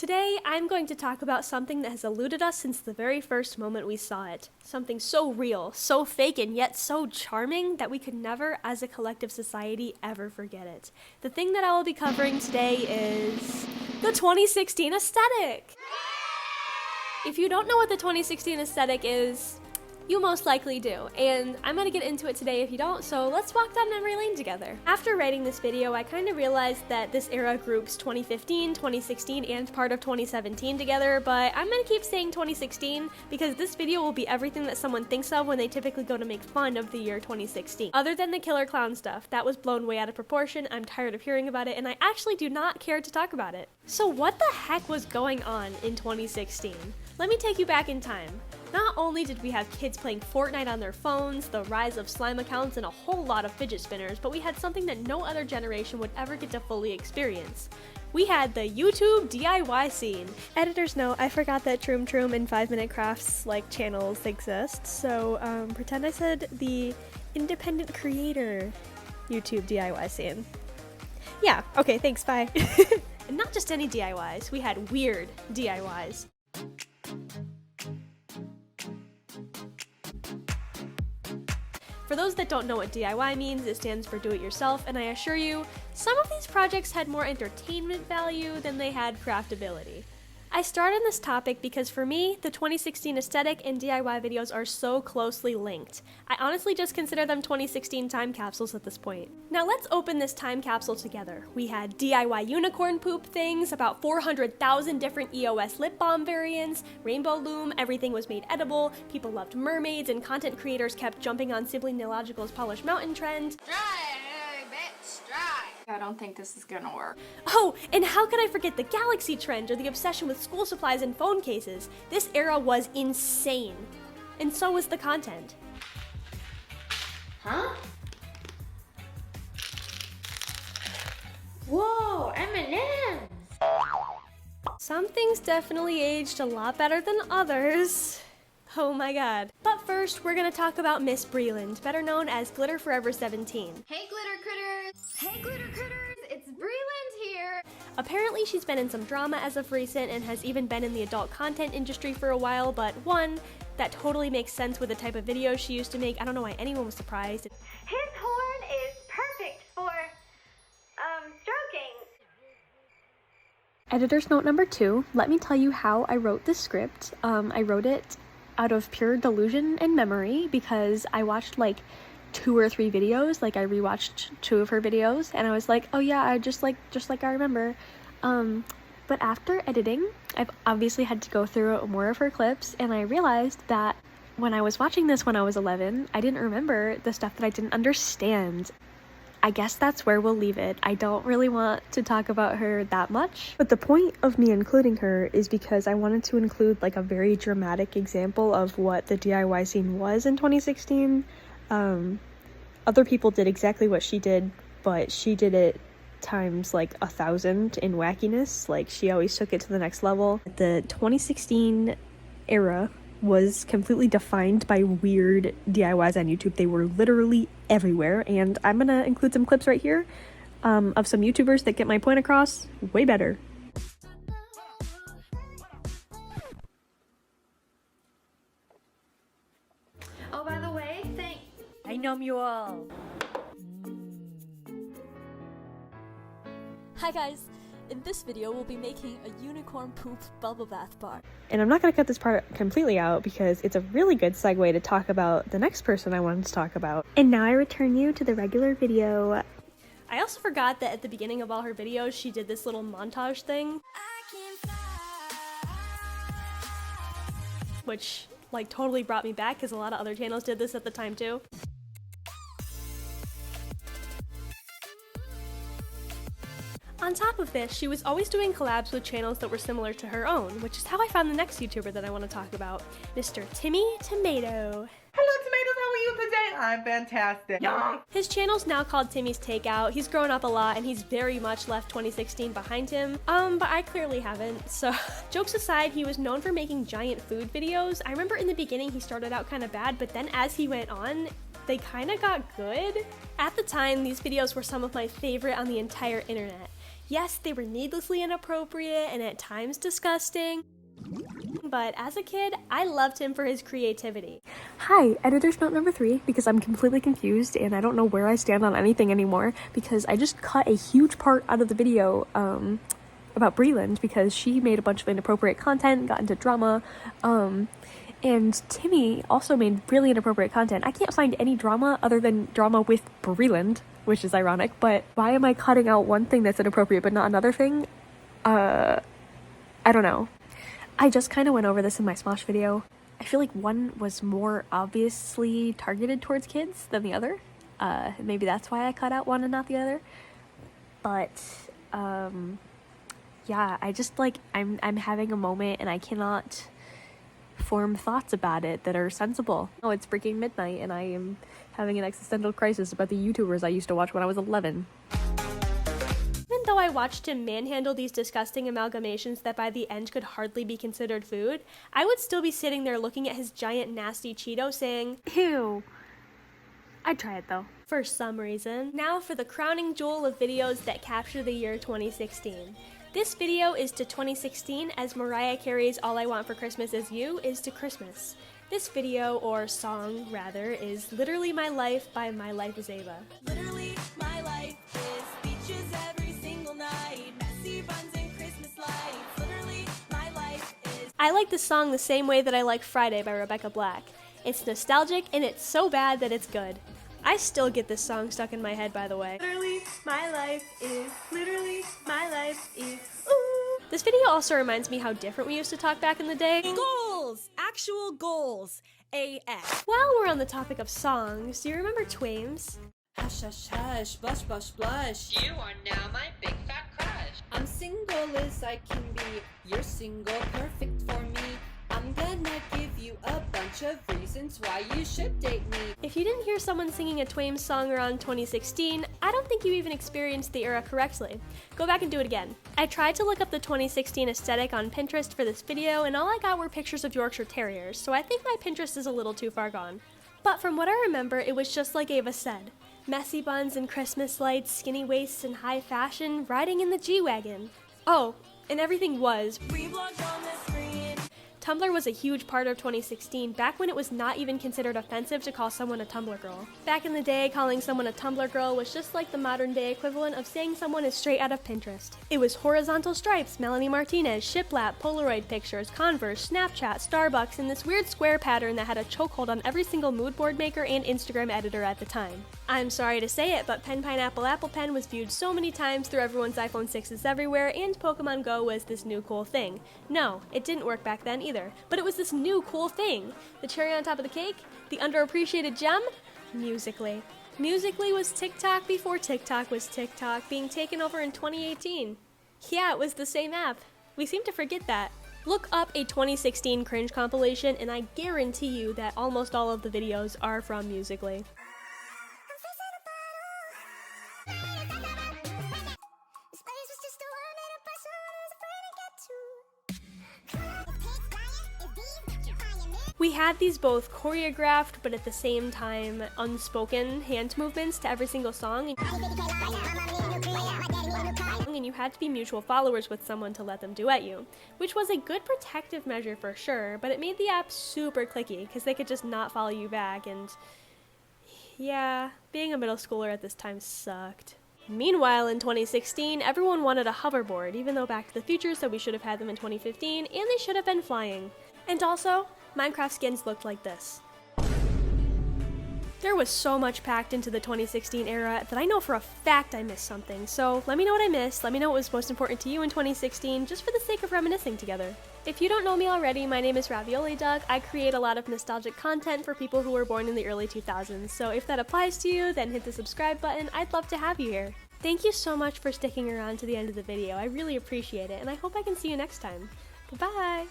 Today, I'm going to talk about something that has eluded us since the very first moment we saw it. Something so real, so fake, and yet so charming that we could never, as a collective society, ever forget it. The thing that I will be covering today is the 2016 aesthetic! If you don't know what the 2016 aesthetic is, you most likely do, and I'm gonna get into it today if you don't, so let's walk down memory lane together. After writing this video, I kind of realized that this era groups 2015, 2016, and part of 2017 together, but I'm gonna keep saying 2016 because this video will be everything that someone thinks of when they typically go to make fun of the year 2016. Other than the killer clown stuff, that was blown way out of proportion, I'm tired of hearing about it, and I actually do not care to talk about it. So what the heck was going on in 2016? Let me take you back in time. Not only did we have kids playing Fortnite on their phones, the rise of slime accounts, and a whole lot of fidget spinners, but we had something that no other generation would ever get to fully experience. We had the YouTube DIY scene. Editor's note, I forgot that Troom Troom and 5 Minute Crafts channels exist, so pretend I said the independent creator YouTube DIY scene. Yeah, okay, thanks, bye. And not just any DIYs, we had weird DIYs. For those that don't know what DIY means, it stands for do it yourself, and I assure you, some of these projects had more entertainment value than they had craftability. I started on this topic because for me, the 2016 aesthetic and DIY videos are so closely linked. I honestly just consider them 2016 time capsules at this point. Now let's open this time capsule together. We had DIY unicorn poop things, about 400,000 different EOS lip balm variants, rainbow loom, everything was made edible, people loved mermaids, and content creators kept jumping on Sibling Illogical's Polished Mountain trend. I don't think this is gonna work. Oh, and how could I forget the Galaxy trend or the obsession with school supplies and phone cases? This era was insane. And so was the content. Huh? Whoa, M&M's! Some things definitely aged a lot better than others. Oh my god. But first, we're gonna talk about Miss Breland, better known as Glitter Forever 17. Hey glitter critters! Hey glitter critters! It's Breland here! Apparently she's been in some drama as of recent and has even been in the adult content industry for a while, but one, that totally makes sense with the type of videos she used to make. I don't know why anyone was surprised. His horn is perfect for, stroking. Editor's note number 2, let me tell you how I wrote this script. I wrote it out of pure delusion and memory because I watched 2 or 3 videos. I rewatched 2 of her videos and I was like, oh yeah, I just like I remember. But after editing, I've obviously had to go through more of her clips and I realized that when I was watching this when I was 11, I didn't remember the stuff that I didn't understand. I guess that's where we'll leave it. I don't really want to talk about her that much. But the point of me including her is because I wanted to include a very dramatic example of what the DIY scene was in 2016. Other people did exactly what she did, but she did it times 1,000 in wackiness. She always took it to the next level. The 2016 era was completely defined by weird DIYs on YouTube. They were literally everywhere, and I'm gonna include some clips right here of some YouTubers that get my point across way better. Oh, by the way, I numb you all. Hi guys, in this video we'll be making a unicorn poop bubble bath bar. And I'm not going to cut this part completely out because it's a really good segue to talk about the next person I wanted to talk about. And now I return you to the regular video. I also forgot that at the beginning of all her videos she did this little montage thing, which totally brought me back because a lot of other channels did this at the time too. On top of this, she was always doing collabs with channels that were similar to her own, which is how I found the next YouTuber that I want to talk about, Mr. Timmy Tomato. Hello tomatoes, how are you today? I'm fantastic. Yum. His channel's now called Timmy's Takeout. He's grown up a lot and he's very much left 2016 behind him, but I clearly haven't, so jokes aside, he was known for making giant food videos. I remember in the beginning he started out kind of bad, but then as he went on, they kind of got good. At the time, these videos were some of my favorite on the entire internet. Yes, they were needlessly inappropriate and at times disgusting, but as a kid, I loved him for his creativity. Hi, editor's note number 3, because I'm completely confused and I don't know where I stand on anything anymore, because I just cut a huge part out of the video about Breland because she made a bunch of inappropriate content, got into drama, and Timmy also made really inappropriate content. I can't find any drama other than drama with Breland, which is ironic, but why am I cutting out one thing that's inappropriate but not another thing? I don't know. I just kind of went over this in my Smosh video. I feel like one was more obviously targeted towards kids than the other. Maybe that's why I cut out one and not the other. But, yeah, I just I'm having a moment and I cannot form thoughts about it that are sensible. Oh, it's freaking midnight and I am having an existential crisis about the YouTubers I used to watch when I was 11. Even though I watched him manhandle these disgusting amalgamations that by the end could hardly be considered food, I would still be sitting there looking at his giant nasty Cheeto saying, ew. I'd try it though. For some reason. Now for the crowning jewel of videos that capture the year 2016. This video is to 2016 as Mariah Carey's All I Want for Christmas Is You is to Christmas. This video, or song rather, is Literally My Life by My Life is Ava. Literally, my life is beaches every single night, messy buns and Christmas lights. Literally, my life is... I like this song the same way that I like Friday by Rebecca Black. It's nostalgic and it's so bad that it's good. I still get this song stuck in my head, by the way. Literally, my life is ooh. This video also reminds me how different we used to talk back in the day. Goals! Actual goals! AF. While we're on the topic of songs, do you remember Twames? Hush, hush, hush, blush, blush, blush. You are now my big fat crush. I'm single as I can be. You're single, perfect for me. I'm gonna give you a bunch of reasons why you should date me. If you didn't hear someone singing a Twames song around 2016, I don't think you even experienced the era correctly. Go back and do it again. I tried to look up the 2016 aesthetic on Pinterest for this video, and all I got were pictures of Yorkshire Terriers, so I think my Pinterest is a little too far gone. But from what I remember, it was just like Ava said. Messy buns and Christmas lights, skinny waists and high fashion, riding in the G-Wagon. Oh, and everything was. Reblogged on the screen. Tumblr was a huge part of 2016, back when it was not even considered offensive to call someone a Tumblr girl. Back in the day, calling someone a Tumblr girl was just like the modern day equivalent of saying someone is straight out of Pinterest. It was horizontal stripes, Melanie Martinez, shiplap, Polaroid pictures, Converse, Snapchat, Starbucks, and this weird square pattern that had a chokehold on every single mood board maker and Instagram editor at the time. I'm sorry to say it, but Pen Pineapple Apple Pen was viewed so many times through everyone's iPhone 6s everywhere, and Pokemon Go was this new cool thing. No, it didn't work back then either, but it was this new cool thing. The cherry on top of the cake? The underappreciated gem? Musical.ly. Musical.ly was TikTok before TikTok was TikTok, being taken over in 2018. Yeah, it was the same app. We seem to forget that. Look up a 2016 cringe compilation, and I guarantee you that almost all of the videos are from Musical.ly. We had these both choreographed, but at the same time unspoken hand movements to every single song, and you had to be mutual followers with someone to let them duet you, which was a good protective measure for sure, but it made the app super clicky because they could just not follow you back, and yeah, being a middle schooler at this time sucked. Meanwhile, in 2016, everyone wanted a hoverboard, even though Back to the Future said we should have had them in 2015, and they should have been flying. And also, Minecraft skins looked like this. There was so much packed into the 2016 era that I know for a fact I missed something, so let me know what I missed, let me know what was most important to you in 2016, just for the sake of reminiscing together. If you don't know me already, my name is Ravioli Duck. I create a lot of nostalgic content for people who were born in the early 2000s, so if that applies to you, then hit the subscribe button. I'd love to have you here. Thank you so much for sticking around to the end of the video. I really appreciate it, and I hope I can see you next time. Goodbye!